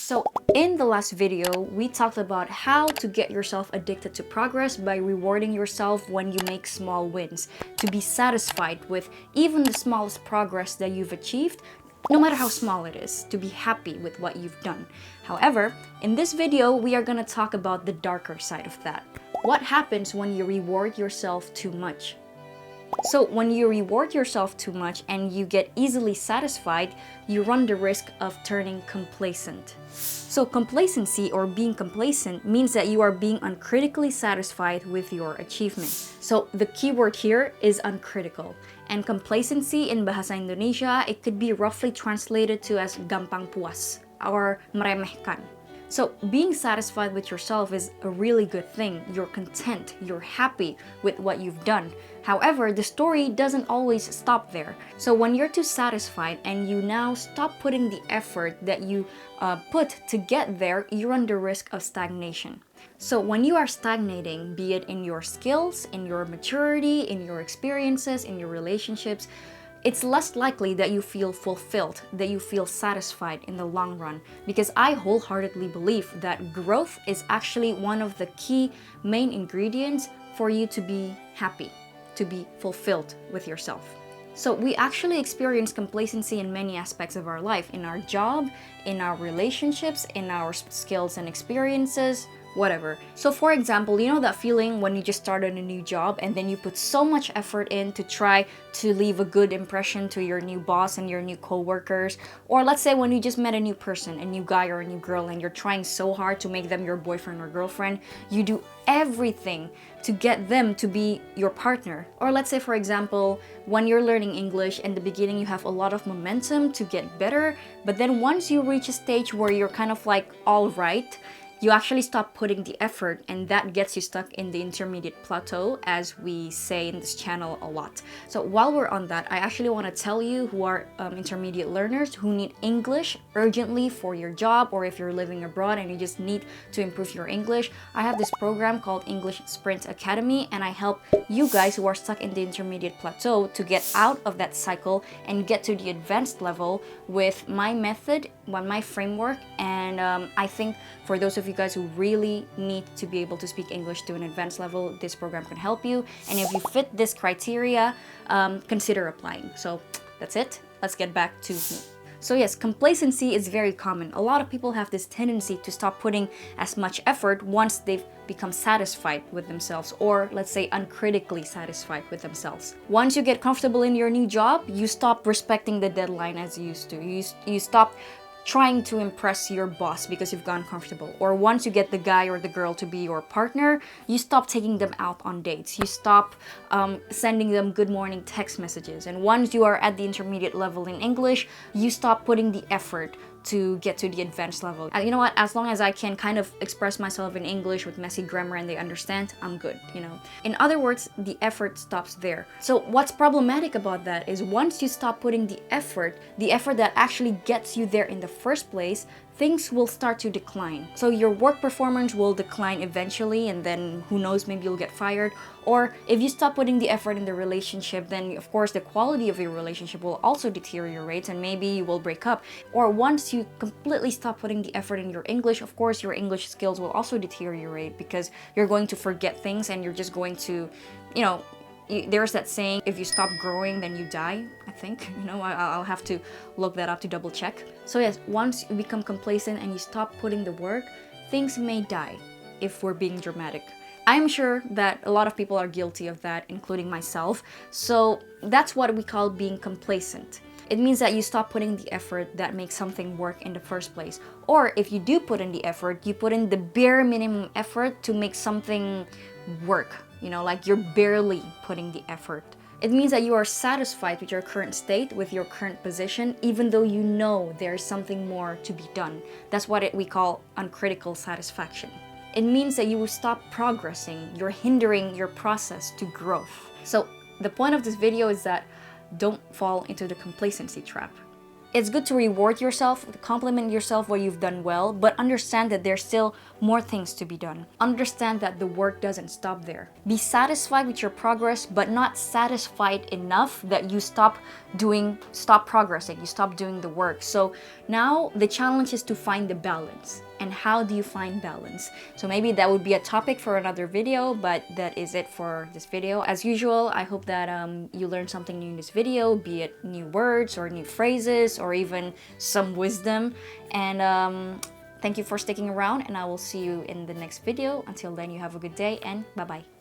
So in the last video, we talked about how to get yourself addicted to progress by rewarding yourself when you make small wins, to be satisfied with even the smallest progress that you've achieved, no matter how small it is, to be happy with what you've done. However, in this video, we are going to talk about the darker side of that. What happens when you reward yourself too much? So when you reward yourself too much and you get easily satisfied, you run the risk of turning complacent. So complacency, or being complacent, means that you are being uncritically satisfied with your achievements. So the key word here is uncritical. And complacency in Bahasa Indonesia, it could be roughly translated to as gampang puas or meremehkan. So being satisfied with yourself is a really good thing. You're content, you're happy with what you've done. However, the story doesn't always stop there. So when you're too satisfied and you now stop putting the effort that you put to get there, you run the risk of stagnation. So when you are stagnating, be it in your skills, in your maturity, in your experiences, in your relationships, it's less likely that you feel fulfilled, that you feel satisfied in the long run. Because I wholeheartedly believe that growth is actually one of the key main ingredients for you to be happy, to be fulfilled with yourself. So we actually experience complacency in many aspects of our life, in our job, in our relationships, in our skills and experiences, whatever. So for example, you know that feeling when you just started a new job and then you put so much effort in to try to leave a good impression to your new boss and your new co-workers? Or let's say when you just met a new person, a new guy or a new girl, and you're trying so hard to make them your boyfriend or girlfriend, you do everything to get them to be your partner. Or let's say, for example, when you're learning English, in the beginning you have a lot of momentum to get better, but then once you reach a stage where you're kind of like all right, you actually stop putting the effort, and that gets you stuck in the intermediate plateau, as we say in this channel a lot. So while we're on that, I actually want to tell you who are intermediate learners who need English urgently for your job, or if you're living abroad and you just need to improve your English, I have this program called English Sprint Academy, and I help you guys who are stuck in the intermediate plateau to get out of that cycle and get to the advanced level with my method, my framework, and I think for those of you guys who really need to be able to speak English to an advanced level, this program can help you. And if you fit this criteria, consider applying. So that's it. Let's get back to me. So yes, complacency is very common. A lot of people have this tendency to stop putting as much effort once they've become satisfied with themselves, or let's say uncritically satisfied with themselves. Once you get comfortable in your new job, you stop respecting the deadline as you used to. You stop trying to impress your boss because you've gotten comfortable. Or once you get the guy or the girl to be your partner, you stop taking them out on dates. You stop sending them good morning text messages. And once you are at the intermediate level in English, you stop putting the effort to get to the advanced level. And you know what? As long as I can kind of express myself in English with messy grammar and they understand, I'm good, you know. In other words, the effort stops there. So what's problematic about that is once you stop putting the effort that actually gets you there in the first place, things will start to decline. So your work performance will decline eventually, and then who knows, maybe you'll get fired. Or if you stop putting the effort in the relationship, then of course the quality of your relationship will also deteriorate, and maybe you will break up. Or once you completely stop putting the effort in your English, of course your English skills will also deteriorate, because you're going to forget things and you're just going to, you know, there's that saying, if you stop growing, then you die, I think. You know, I'll have to look that up to double check. So yes, once you become complacent and you stop putting the work, things may die, if we're being dramatic. I'm sure that a lot of people are guilty of that, including myself. So that's what we call being complacent. It means that you stop putting the effort that makes something work in the first place. Or if you do put in the effort, you put in the bare minimum effort to make something work. You know, like you're barely putting the effort. It means that you are satisfied with your current state, with your current position, even though you know there's something more to be done. That's what we call uncritical satisfaction. It means that you will stop progressing. You're hindering your process to growth. So the point of this video is that don't fall into the complacency trap. it's good to reward yourself, compliment yourself what you've done well, but understand that there's still more things to be done. Understand that the work doesn't stop there. Be satisfied with your progress, but not satisfied enough that you stop progressing, you stop doing the work. So now the challenge is to find the balance. And how do you find balance? So maybe that would be a topic for another video, but that is it for this video. As usual, I hope that you learned something new in this video, be it new words or new phrases or even some wisdom. And thank you for sticking around, and I will see you in the next video. Until then, you have a good day, and bye-bye.